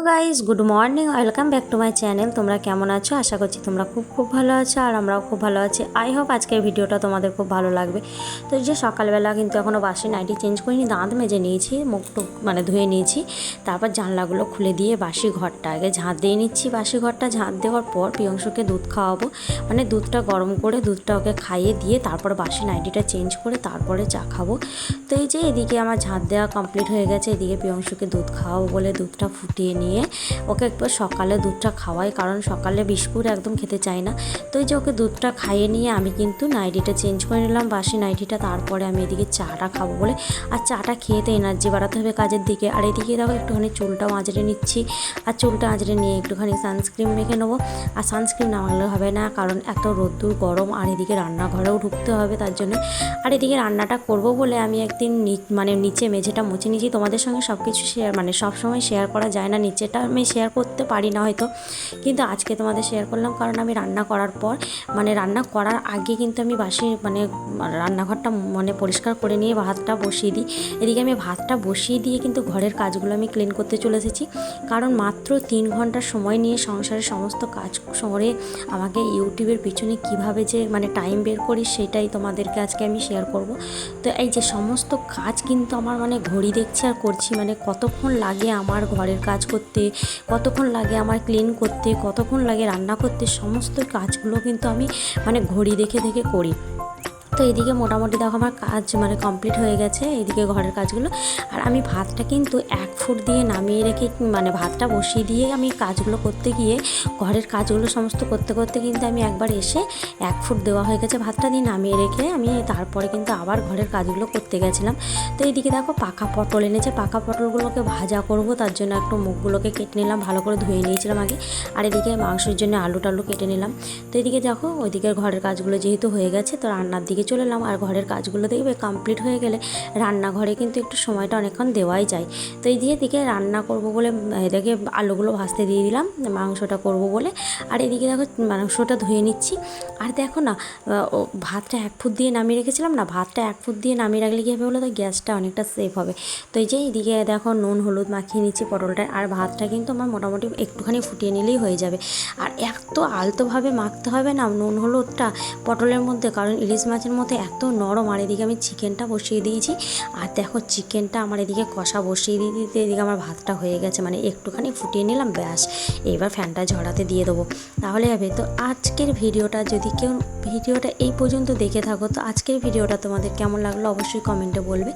Guys, good morning, welcome back to my channel. তোমরা কেমন আছো? আশা করছি তোমরা খুব ভালো আছো, আর আমরাও খুব ভালো আছি। আই হোপ আজকের ভিডিওটা তোমাদের খুব ভালো লাগবে। তো এই যে সকালবেলা কিন্তু এখনও বাসি নাইটি চেঞ্জ করিনি, দাঁত মেজে নিয়েছি, মুখ টুক ধুয়ে নিয়েছি। তারপর জানলাগুলো খুলে দিয়ে বাসি ঘরটা আগে ঝাঁট দিয়ে নিচ্ছি। বাসি ঘরটা ঝাঁট দেওয়ার পর প্রিয়ংশুকে দুধ খাওয়াবো, দুধটা গরম করে দুধটা ওকে খাইয়ে দিয়ে তারপর বাসি নাইটিটা চেঞ্জ করে তারপরে চা খাবো। তো এই যে এদিকে আমার ঝাঁট দেওয়া কমপ্লিট হয়ে গেছে, এদিকে প্রিয়ংশুকে দুধ খাওয়াবো বলে দুধটা ফুটিয়ে নিয়ে ওকে একবার সকালে দুধটা খাওয়াই, কারণ সকালে বিস্কুট একদম খেতে চায় না। তো এই যে ওকে দুধটা খাইয়ে নিয়ে আমি কিন্তু নাইটিটা চেঞ্জ করে নিলাম, বাসি নাইটিটা। তারপরে আমি এদিকে চাটা খাবো বলে, আর চাটা খেয়ে তো এনার্জি বাড়াতে হবে কাজের দিকে। আর এদিকে দেখো একটুখানি চুলটাও আঁচড়ে নিচ্ছি, আর চুলটা আঁচড়ে নিয়ে একটুখানি সানস্ক্রিন মেখে নেবো। আর সানস্ক্রিন না মাখলে হবে না, কারণ এত রোদ্দুর গরম, আর এদিকে রান্নাঘরেও ঢুকতে হবে তার জন্য। আর এদিকে রান্নাটা করব বলে আমি একদিন নিচে মেঝেটা মুছে নিয়েছি। তোমাদের সঙ্গে সব কিছু শেয়ার সব সময় শেয়ার করা যায় না, নিচেটা আমি শেয়ার করতে পারি না হয়তো, কিন্তু আজকে তোমাদের শেয়ার করলাম। কারণ আমি রান্না করার পর রান্না করার আগে কিন্তু আমি বাসি রান্নাঘরটা পরিষ্কার করে নিয়ে ভাতটা বসিয়ে দিই। এদিকে আমি ভাতটা বসিয়ে দিয়ে কিন্তু ঘরের কাজগুলো আমি ক্লিন করতে চলে এসেছি, কারণ মাত্র 3 ঘন্টা সময় নিয়ে সংসারের সমস্ত কাজ করে আমাকে ইউটিউবের পিছনে কীভাবে যে টাইম বের করি সেটাই তোমাদেরকে আজকে আমি শেয়ার করব। তো এই যে সমস্ত কাজ কিন্তু আমার ঘড়ি দেখছি আর করছি, কতক্ষণ লাগে আমার ঘরের কাজ করতে, কতক্ষণ লাগে আমার ক্লিন করতে, কতক্ষণ লাগে রান্না করতে, সমস্ত কাজগুলো কিন্তু আমি ঘড়ি দেখে দেখে করি। তো এদিকে মোটামুটি দেখো আমার কাজ কমপ্লিট হয়ে গেছে, এদিকে ঘরের কাজগুলো। আর আমি ভাতটা কিন্তু 1 ফুট দিয়ে নামিয়ে রেখে ভাতটা বসিয়ে দিয়ে আমি কাজগুলো করতে গিয়ে ঘরের কাজগুলো সমস্ত করতে করতে কিন্তু আমি একবার এসে 1 ফুট দেওয়া হয়ে গেছে ভাতটা দিয়ে নামিয়ে রেখে আমি তারপরে কিন্তু আবার ঘরের কাজগুলো করতে গেছিলাম। তো এইদিকে দেখো পাকা পটল এনেছে, পাকা পটলগুলোকে ভাজা করব, তার জন্য একটু মুখগুলোকে কেটে নিলাম, ভালো করে ধুয়ে নিয়েছিলাম আগে। আর এদিকে মাংসের জন্য আলু টালু কেটে নিলাম। তো এদিকে দেখো ওইদিকে ঘরের কাজগুলো যেহেতু হয়ে গেছে, তো রান্নার দিকে চলে এলাম। আর ঘরের কাজগুলো দেখবে কমপ্লিট হয়ে গেলে রান্নাঘরে কিন্তু একটু সময়টা অনেকক্ষণ দেওয়াই যায়। তো এই দিকে রান্না করব বলে এদিকে আলুগুলো ভাজতে দিয়ে দিলাম মাংসটা করব বলে। আর এদিকে দেখো মাংসটা ধুয়ে নিচ্ছি। আর দেখো না, ভাতটা 1 ফুট দিয়ে নামিয়ে রেখেছিলাম না, ভাতটা 1 ফুট দিয়ে নামিয়ে রাখলে কী হবে বলো তো, গ্যাসটা অনেকটা সেভ হবে। তো এই যে এইদিকে দেখো নুন হলুদ মাখিয়ে নিচ্ছি পটলটা। আর ভাতটা কিন্তু আমার মোটামুটি একটুখানি ফুটিয়ে নিলেই হয়ে যাবে। আর এত আলতোভাবে মাখতে হবে না নুন হলুদটা পটলের মধ্যে, কারণ ইলিশ মাছের মধ্যে এত নরম। আর এদিকে আমি চিকেনটা বসিয়ে দিয়েছি। আর দেখো চিকেনটা আমার এদিকে কষা বসিয়ে দিতে এদিকে আমার ভাতটা হয়ে গেছে, একটুখানি ফুটিয়ে নিলাম, ব্যাস। এবার ফ্যানটা ঝরাতে দিয়ে দেবো, তাহলে হবে। তো আজকের ভিডিওটা যদি কেউ ভিডিওটা এই পর্যন্ত দেখে থাকো, তো আজকের ভিডিওটা তোমাদের কেমন লাগলো অবশ্যই কমেন্টে বলবে।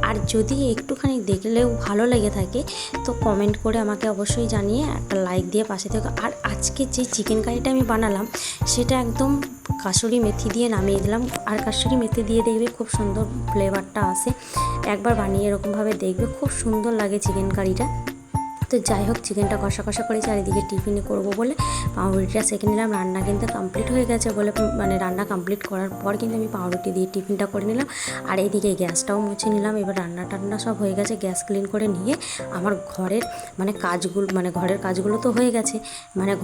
আর যদি একটুখানি দেখলেও ভালো লেগে থাকে তো কমেন্ট করে আমাকে অবশ্যই জানিয়ে একটা লাইক দিয়ে পাশে থেকো। আর আজকে যে চিকেন কারিটা আমি বানালাম সেটা একদম কাসুরি মেথি দিয়ে নামিয়ে দিলাম। আর কাসুরি মেথি দিয়ে দেখবে খুব সুন্দর ফ্লেভারটা আসে, একবার বানিয়ে এরকমভাবে দেখবে, খুব সুন্দর লাগে চিকেন কারিটা। তো যাই হোক, চিকেনটা কষা কষা করেছি। আর এদিকে টিফিনে করবো বলে পাউরুটিটা সেঁকে নিলাম। রান্না কিন্তু কমপ্লিট হয়ে গেছে বলে রান্না কমপ্লিট করার পর কিন্তু আমি পাউরুটি দিয়ে টিফিনটা করে নিলাম। আর এইদিকে গ্যাসটাও মুছে নিলাম। এবার রান্না টান্না সব হয়ে গেছে, গ্যাস ক্লিন করে নিয়ে আমার ঘরের কাজগুলো ঘরের কাজগুলো তো হয়ে গেছে,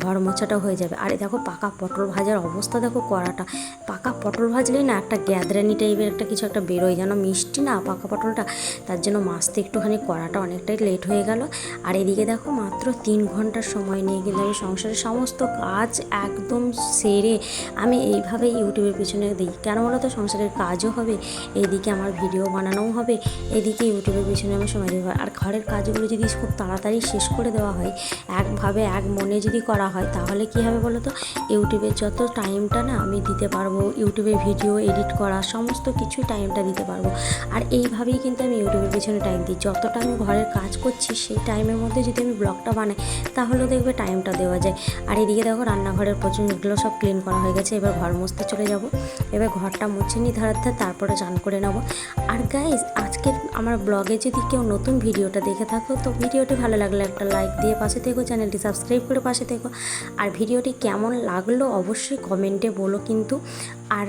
ঘর মোছাটাও হয়ে যাবে। আর দেখো পাকা পটল ভাজার অবস্থা দেখো, কড়াটা পাকা পটল ভাজলেই না একটা গ্যাদরানি টাইপের একটা কিছু একটা বেরোয়, যেন মিষ্টি না পাকা পটলটা, তার জন্য মাছতে একটুখানি কড়াটা অনেকটাই লেট হয়ে গেল। আর এদিকে দেখো মাত্র 3 ঘন্টার সময় নিয়ে কিন্তু আমি সংসারের সমস্ত কাজ একদম সেরে আমি এইভাবে ইউটিউবের পিছনে দিই। কেন বলো তো, সংসারের কাজও হবে, এইদিকে আমার ভিডিও বানানোও হবে, এদিকে ইউটিউবের পিছনে আমার সময় দেওয়া হয়। আর ঘরের কাজগুলো যদি খুব তাড়াতাড়ি শেষ করে দেওয়া হয়, একভাবে এক মনে যদি করা হয়, তাহলে কী হবে বলো তো, ইউটিউবের যত টাইমটা না আমি দিতে পারবো, ইউটিউবে ভিডিও এডিট করা সমস্ত কিছু টাইমটা দিতে পারবো। আর এইভাবেই কিন্তু আমি ইউটিউবের পিছনে টাইম দিই। যতটা আমি ঘরের কাজ করছি সেই টাইমের মধ্যে যদি আমি ব্লগটা বানাই তাহলেও দেখবে টাইমটা দেওয়া যায়। আর এদিকে দেখো রান্নাঘরের প্রচুরগুলো সব ক্লিন করা হয়ে গেছে, এবার ঘর মুছতে চলে যাব। এবার ঘরটা মুছে নিই ধারাতে, তারপরে চান করে নেব। আর গাইজ, আজকের আমার ব্লগে যদি কেউ নতুন ভিডিওটা দেখে থাকো, তো ভিডিওটি ভালো লাগলে একটা লাইক দিয়ে পাশে থেকো, চ্যানেলটি সাবস্ক্রাইব করে পাশে থেকো। আর ভিডিওটি কেমন লাগলো অবশ্যই কমেন্টে বলো কিন্তু। আর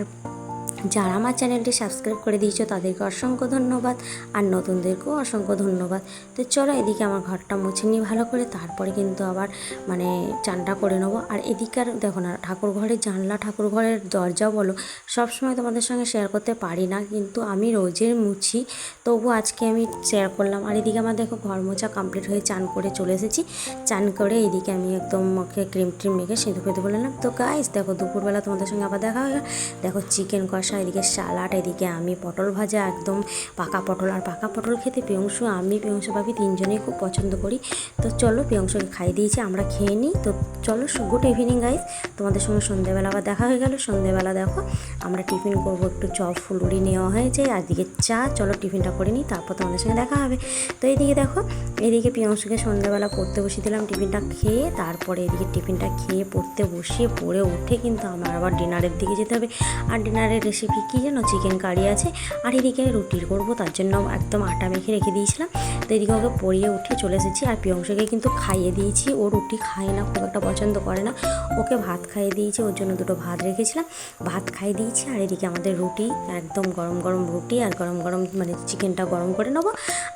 যারা আমার চ্যানেলটি সাবস্ক্রাইব করে দিয়েছো তাদেরকে অসংখ্য ধন্যবাদ, আর নতুনদেরকেও অসংখ্য ধন্যবাদ। তো চলো এদিকে আমার ঘরটা মুছে নিই ভালো করে, তারপরে কিন্তু আবার মানে চানটা করে নেবো। আর এদিকে আর দেখো না, ঠাকুর ঘরের জানলা, ঠাকুর ঘরের দরজা বলো, সবসময় তোমাদের সঙ্গে শেয়ার করতে পারি না, কিন্তু আমি রোজের মুছি, তবু আজকে আমি শেয়ার করলাম। আর এদিকে আমার দেখো ঘর মোছা কমপ্লিট হয়ে চান করে চলে এসেছি। চান করে এদিকে আমি একদম মুখে ক্রিম ট্রিম মেখে সিঁদুর খেতে বললাম। তো গাইস দেখো দুপুরবেলা তোমাদের সঙ্গে আবার দেখা হয়ে গেল। দেখো চিকেন কষা, এদিকে সালাড, এদিকে আমি পটল ভাজা, একদম পাকা পটল। আর পাকা পটল খেতে পিয়ংশু, আমি পিয়ংশু ভাবি তিনজনেই খুব পছন্দ করি। তো চলো পিয়ংশুকে খাইয়ে দিয়েছি, আমরা খেয়ে নিই। তো চলো গুড ইভিনিং গাইস, তোমাদের সঙ্গে সন্ধ্যেবেলা আবার দেখা হয়ে গেল। সন্ধ্যেবেলা দেখো আমরা টিফিন করবো, একটু চপ ফুলুরি নেওয়া হয়েছে, আর দিকে চা। চলো টিফিনটা করে নিই, তারপর তোমাদের সঙ্গে দেখা হবে। তো এদিকে দেখো, এদিকে পিয়ংশুকে সন্ধ্যেবেলা পড়তে বসিয়ে দিলাম, টিফিনটা খেয়ে। তারপরে এদিকে টিফিনটা খেয়ে পড়তে বসিয়ে পড়ে উঠে কিন্তু আমার আবার ডিনারের দিকে যেতে হবে। আর ডিনারের রেসিপি কী যেন, চিকেন কারি আছে, আর এদিকে রুটির করবো, তার জন্য একদম আটা মেখে রেখে দিয়েছিলাম। তো এদিকে ওকে পরিয়ে উঠে চলে এসেছি। আর পিয়ংশুকে কিন্তু খাইয়ে দিয়েছি, ও রুটি খায় না, খুব একটা পছন্দ করে না, ওকে ভাত খাইয়ে দিয়েছি, ওর জন্য দুটো ভাত রেখেছিলাম, ভাত খাইয়ে দিয়েছি। আর এদিকে আমাদের রুটি, একদম গরম গরম রুটি, আর গরম গরম মানে চিকেনটা গরম করে নেবো।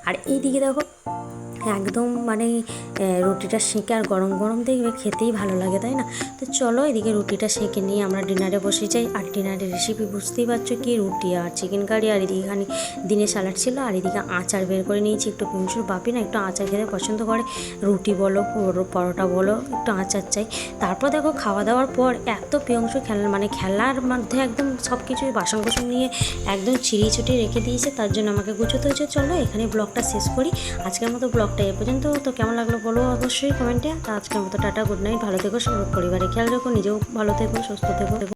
আর এইদিকে দেখো একদম মানে রুটিটা সেঁকে আর গরম গরম দেখবে খেতেই ভালো লাগে, তাই না? তো চলো এদিকে রুটিটা সেঁকে নিয়ে আমরা ডিনারে বসে যাই। আর ডিনারের রেসিপি বুঝতেই পারছো কি, রুটি আর চিকেন কারি, আর এদিকে এখানে দিনে স্যালাড ছিল, আর এদিকে আচার বের করে নিয়েছি। একটু পিংশুর বাপি না একটু আচার খেতে পছন্দ করে, রুটি বলো পরোটা বলো একটু আচার চাই। তারপর দেখো খাওয়া দাওয়ার পর এত পিয়ংশু খেলার মধ্যে একদম সব কিছু বাসন কোসন নিয়ে একদম চিড়িয়ে ছুটিয়ে রেখে দিয়েছে, তার জন্য আমাকে গুছোতে হয়েছে। চলো এখানে ব্লগটা শেষ করি, আজকের মতো ব্লগটা এ পর্যন্ত। তো কেমন লাগলো বলো অবশ্যই কমেন্টে। তো আজকের মতো টাটা, গুড নাইট, ভালো থেকো, সব পরিবারে খেয়াল রেখো, নিজেও ভালো থেকো, সুস্থ থেকো।